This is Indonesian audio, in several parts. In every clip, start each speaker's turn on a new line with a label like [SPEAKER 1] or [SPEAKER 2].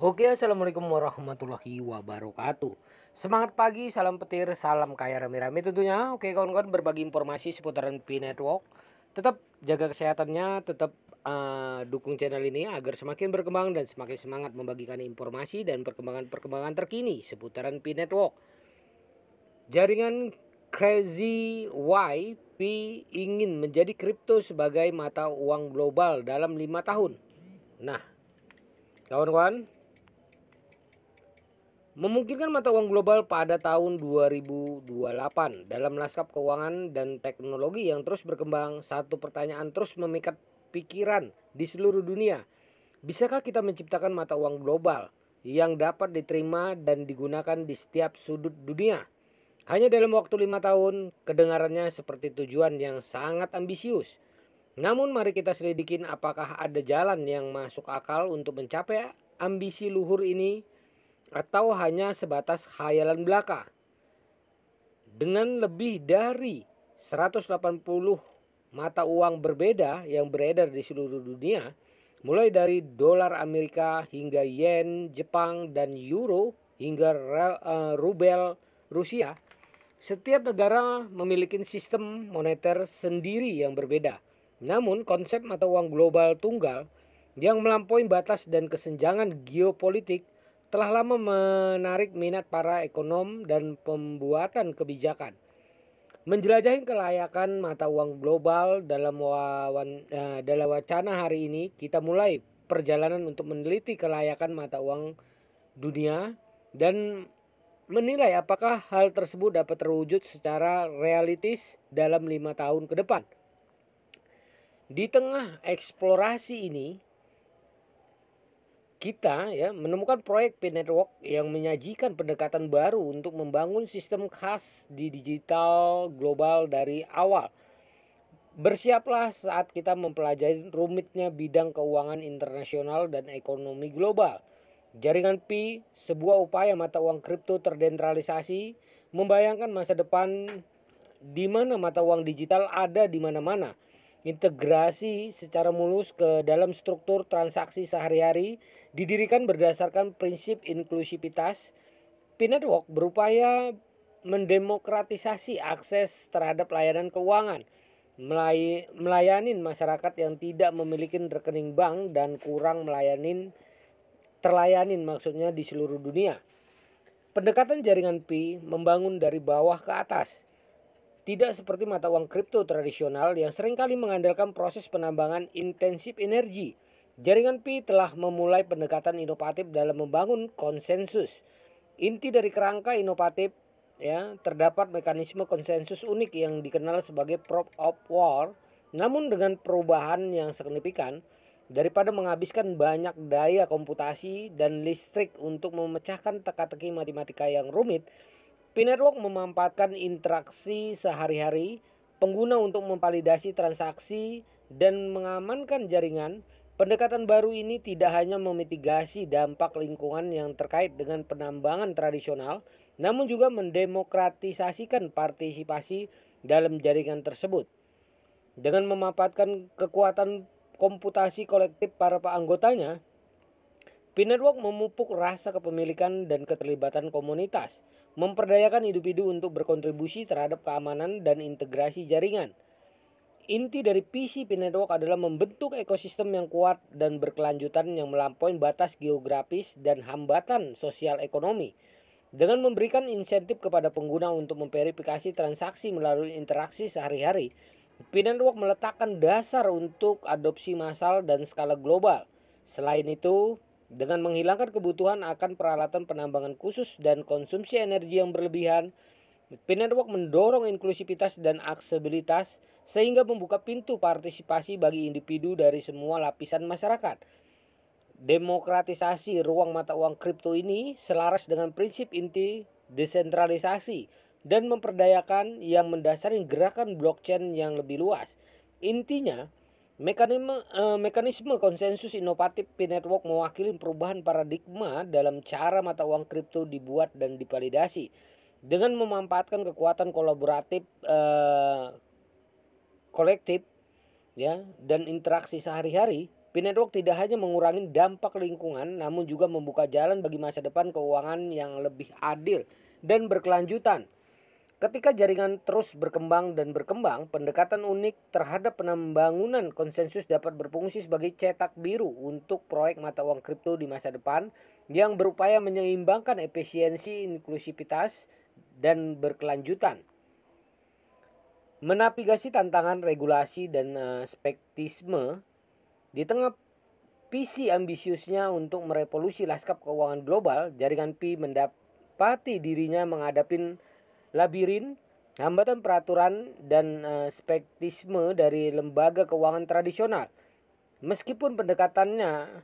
[SPEAKER 1] Oke, assalamualaikum warahmatullahi wabarakatuh. Semangat pagi, salam petir, salam kaya rame-rame tentunya. Oke, kawan-kawan, berbagi informasi seputaran P Network. Tetap jaga kesehatannya, tetap dukung channel ini agar semakin berkembang dan semakin semangat membagikan informasi dan perkembangan-perkembangan terkini seputaran P Network. Jaringan Crazy Y ingin menjadi kripto sebagai mata uang global dalam 5 tahun. Nah, kawan-kawan, memungkinkan mata uang global pada tahun 2028 dalam lanskap keuangan dan teknologi yang terus berkembang. Satu pertanyaan terus memikat pikiran di seluruh dunia. Bisakah kita menciptakan mata uang global yang dapat diterima dan digunakan di setiap sudut dunia? Hanya dalam waktu 5 tahun, kedengarannya seperti tujuan yang sangat ambisius. Namun mari kita selidikin apakah ada jalan yang masuk akal untuk mencapai ambisi luhur ini atau hanya sebatas khayalan belaka. Dengan lebih dari 180 mata uang berbeda yang beredar di seluruh dunia, mulai dari dolar Amerika hingga yen Jepang dan euro hingga rubel Rusia, setiap negara memiliki sistem moneter sendiri yang berbeda. Namun konsep mata uang global tunggal yang melampaui batas dan kesenjangan geopolitik telah lama menarik minat para ekonom dan pembuatan kebijakan. Menjelajahi kelayakan mata uang global dalam wacana hari ini, kita mulai perjalanan untuk meneliti kelayakan mata uang dunia dan menilai apakah hal tersebut dapat terwujud secara realistis dalam 5 tahun ke depan. Di tengah eksplorasi ini, kita menemukan proyek P Network yang menyajikan pendekatan baru untuk membangun sistem khas di digital global dari awal. Bersiaplah saat kita mempelajari rumitnya bidang keuangan internasional dan ekonomi global. Jaringan Pi, sebuah upaya mata uang kripto terdesentralisasi, membayangkan masa depan di mana mata uang digital ada di mana-mana. Integrasi secara mulus ke dalam struktur transaksi sehari-hari didirikan berdasarkan prinsip inklusivitas. P Network berupaya mendemokratisasi akses terhadap layanan keuangan, melayani masyarakat yang tidak memiliki rekening bank dan kurang terlayanin maksudnya di seluruh dunia. Pendekatan jaringan Pi membangun dari bawah ke atas. Tidak seperti mata uang kripto tradisional yang seringkali mengandalkan proses penambangan intensif energi. Jaringan Pi telah memulai pendekatan inovatif dalam membangun konsensus. Inti dari kerangka inovatif terdapat mekanisme konsensus unik yang dikenal sebagai proof of work. Namun dengan perubahan yang signifikan, daripada menghabiskan banyak daya komputasi dan listrik untuk memecahkan teka-teki matematika yang rumit, P Network memanfaatkan interaksi sehari-hari pengguna untuk memvalidasi transaksi dan mengamankan jaringan. Pendekatan baru ini tidak hanya memitigasi dampak lingkungan yang terkait dengan penambangan tradisional, namun juga mendemokratisasikan partisipasi dalam jaringan tersebut. Dengan memanfaatkan kekuatan komputasi kolektif para anggotanya, P Network memupuk rasa kepemilikan dan keterlibatan komunitas, memperdayakan individu untuk berkontribusi terhadap keamanan dan integrasi jaringan. Inti dari PC P Network adalah membentuk ekosistem yang kuat dan berkelanjutan yang melampaui batas geografis dan hambatan sosial ekonomi. Dengan memberikan insentif kepada pengguna untuk memverifikasi transaksi melalui interaksi sehari-hari, P Network meletakkan dasar untuk adopsi massal dan skala global. Selain itu, dengan menghilangkan kebutuhan akan peralatan penambangan khusus dan konsumsi energi yang berlebihan, P Network mendorong inklusivitas dan aksesibilitas sehingga membuka pintu partisipasi bagi individu dari semua lapisan masyarakat. Demokratisasi ruang mata uang kripto ini selaras dengan prinsip inti desentralisasi dan memperdayakan yang mendasari gerakan blockchain yang lebih luas. Intinya, mekanisme konsensus inovatif P Network mewakili perubahan paradigma dalam cara mata uang kripto dibuat dan divalidasi. Dengan memanfaatkan kekuatan kolaboratif kolektif dan interaksi sehari-hari, P-Network tidak hanya mengurangi dampak lingkungan, namun juga membuka jalan bagi masa depan keuangan yang lebih adil dan berkelanjutan. Ketika jaringan terus berkembang dan berkembang, pendekatan unik terhadap pembangunan konsensus dapat berfungsi sebagai cetak biru untuk proyek mata uang kripto di masa depan yang berupaya menyeimbangkan efisiensi, inklusivitas, dan berkelanjutan. Menavigasi tantangan regulasi dan skeptisme di tengah visi ambisiusnya untuk merevolusi lanskap keuangan global, jaringan Pi mendapati dirinya menghadapi labirin, hambatan peraturan, dan skeptisme dari lembaga keuangan tradisional. Meskipun pendekatannya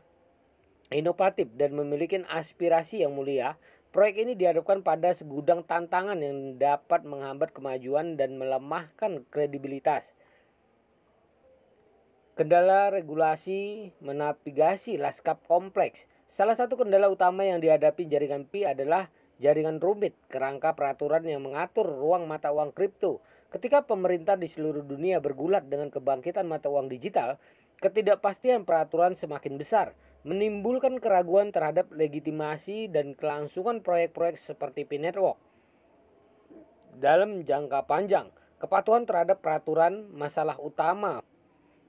[SPEAKER 1] inovatif dan memiliki aspirasi yang mulia, proyek ini dihadapkan pada segudang tantangan yang dapat menghambat kemajuan dan melemahkan kredibilitas. Kendala regulasi menavigasi lanskap kompleks. Salah satu kendala utama yang dihadapi jaringan Pi adalah jaringan rumit, kerangka peraturan yang mengatur ruang mata uang kripto. Ketika pemerintah di seluruh dunia bergulat dengan kebangkitan mata uang digital, ketidakpastian peraturan semakin besar, menimbulkan keraguan terhadap legitimasi dan kelangsungan proyek-proyek seperti P-Network. Dalam jangka panjang, kepatuhan terhadap peraturan masalah utama.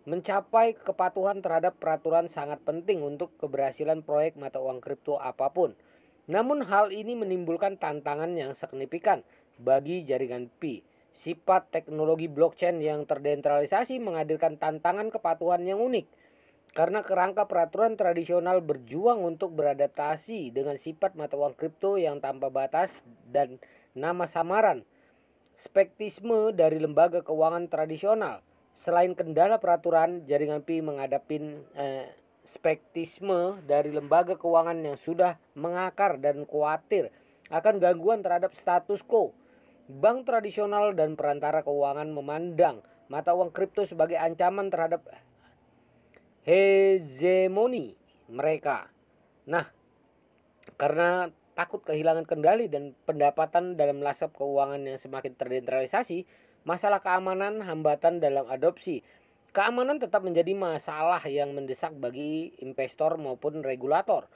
[SPEAKER 1] Mencapai kepatuhan terhadap peraturan sangat penting untuk keberhasilan proyek mata uang kripto apapun. Namun hal ini menimbulkan tantangan yang signifikan bagi jaringan Pi. Sifat teknologi blockchain yang terdesentralisasi menghadirkan tantangan kepatuhan yang unik. Karena kerangka peraturan tradisional berjuang untuk beradaptasi dengan sifat mata uang kripto yang tanpa batas dan nama samaran. Skeptisme dari lembaga keuangan tradisional. Selain kendala peraturan, jaringan Pi menghadapi skeptisme dari lembaga keuangan yang sudah mengakar dan khawatir akan gangguan terhadap status quo. Bank tradisional dan perantara keuangan memandang mata uang kripto sebagai ancaman terhadap hegemoni mereka. Nah, karena takut kehilangan kendali dan pendapatan dalam lanskap keuangan yang semakin terdesentralisasi, masalah keamanan hambatan dalam adopsi. Keamanan tetap menjadi masalah yang mendesak bagi investor maupun regulator.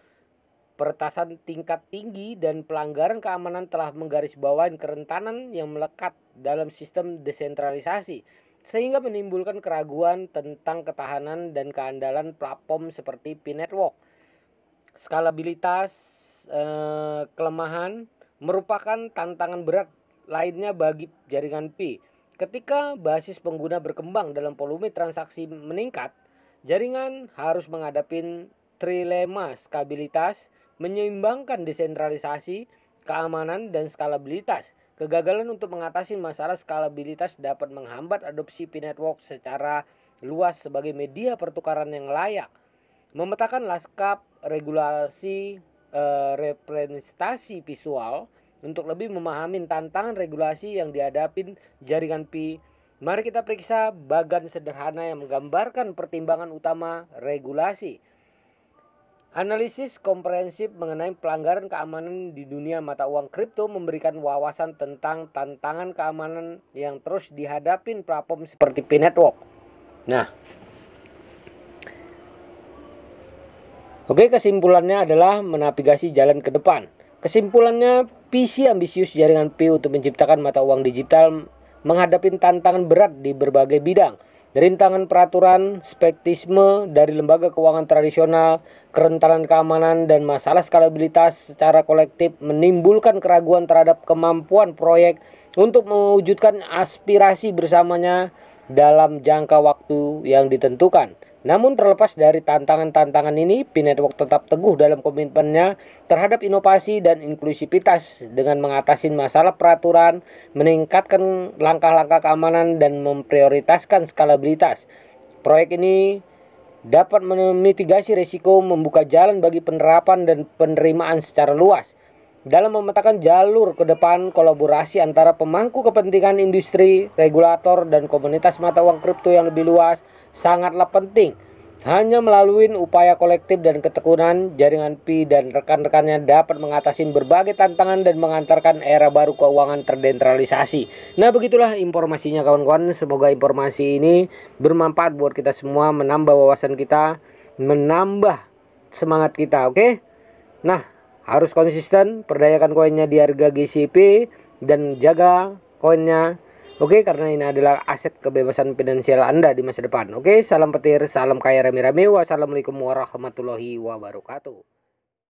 [SPEAKER 1] Peretasan tingkat tinggi dan pelanggaran keamanan telah menggarisbawahi kerentanan yang melekat dalam sistem desentralisasi, sehingga menimbulkan keraguan tentang ketahanan dan keandalan platform seperti P-Network. Skalabilitas kelemahan merupakan tantangan berat lainnya bagi jaringan Pi. Ketika basis pengguna berkembang dalam volume transaksi meningkat, jaringan harus menghadapi trilema skabilitas, menyeimbangkan desentralisasi, keamanan, dan skalabilitas. Kegagalan untuk mengatasi masalah skalabilitas dapat menghambat adopsi P-Network secara luas sebagai media pertukaran yang layak. Memetakan lanskap regulasi representasi visual. Untuk lebih memahami tantangan regulasi yang dihadapi jaringan Pi, mari kita periksa bagan sederhana yang menggambarkan pertimbangan utama regulasi. Analisis komprehensif mengenai pelanggaran keamanan di dunia mata uang kripto memberikan wawasan tentang tantangan keamanan yang terus dihadapi platform seperti P-Network. Nah, oke, kesimpulannya adalah menavigasi jalan ke depan. Kesimpulannya, visi ambisius jaringan Pi untuk menciptakan mata uang digital menghadapi tantangan berat di berbagai bidang. Rintangan peraturan, skeptisme dari lembaga keuangan tradisional, kerentanan keamanan, dan masalah skalabilitas secara kolektif menimbulkan keraguan terhadap kemampuan proyek untuk mewujudkan aspirasi bersamanya dalam jangka waktu yang ditentukan. Namun terlepas dari tantangan-tantangan ini, P-Network tetap teguh dalam komitmennya terhadap inovasi dan inklusivitas dengan mengatasi masalah peraturan, meningkatkan langkah-langkah keamanan, dan memprioritaskan skalabilitas. Proyek ini dapat memitigasi risiko, membuka jalan bagi penerapan dan penerimaan secara luas. Dalam memetakan jalur ke depan, kolaborasi antara pemangku kepentingan industri, regulator, dan komunitas mata uang kripto yang lebih luas sangatlah penting. Hanya melalui upaya kolektif dan ketekunan, jaringan Pi dan rekan-rekannya dapat mengatasi berbagai tantangan dan mengantarkan era baru keuangan terdesentralisasi. Nah, begitulah informasinya kawan-kawan. Semoga informasi ini bermanfaat buat kita semua, menambah wawasan kita menambah semangat kita, oke? Nah, harus konsisten, perdayakan koinnya di harga GCP dan jaga koinnya. Oke, karena ini adalah aset kebebasan finansial Anda di masa depan. Oke, salam petir, salam kaya rame-rame. Wassalamualaikum warahmatullahi wabarakatuh.